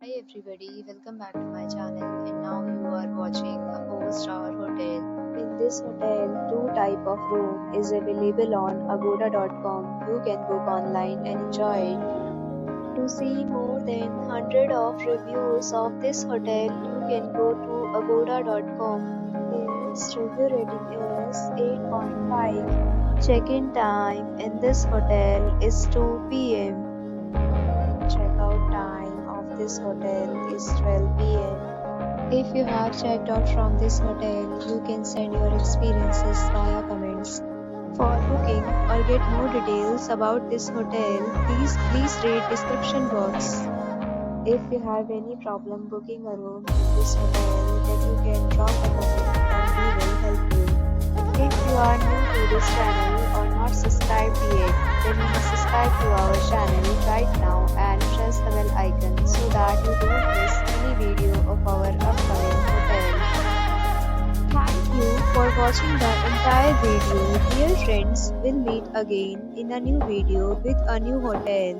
Hi everybody, welcome back to my channel and now you are watching a 4-star hotel. In this hotel, two type of room is available on agoda.com. You can book online and enjoy it. To see more than 100 of reviews of this hotel, you can go to agoda.com. Its review rating is 8.5. Check-in time in this hotel is 2 p.m. Check-out time of this hotel is 12 p.m. If you have checked out from this hotel, you can send your experiences via comments. For booking or get more details about this hotel, please read description box. If you have any problem booking a room in this hotel, then you can drop a comment and we will help you. If you are new to this channel or not subscribed yet, then you must subscribe to our channel right now and press the bell icon so that you don't miss any video of our upcoming hotel. Thank you for watching the entire video. Dear friends, we'll meet again in a new video with a new hotel.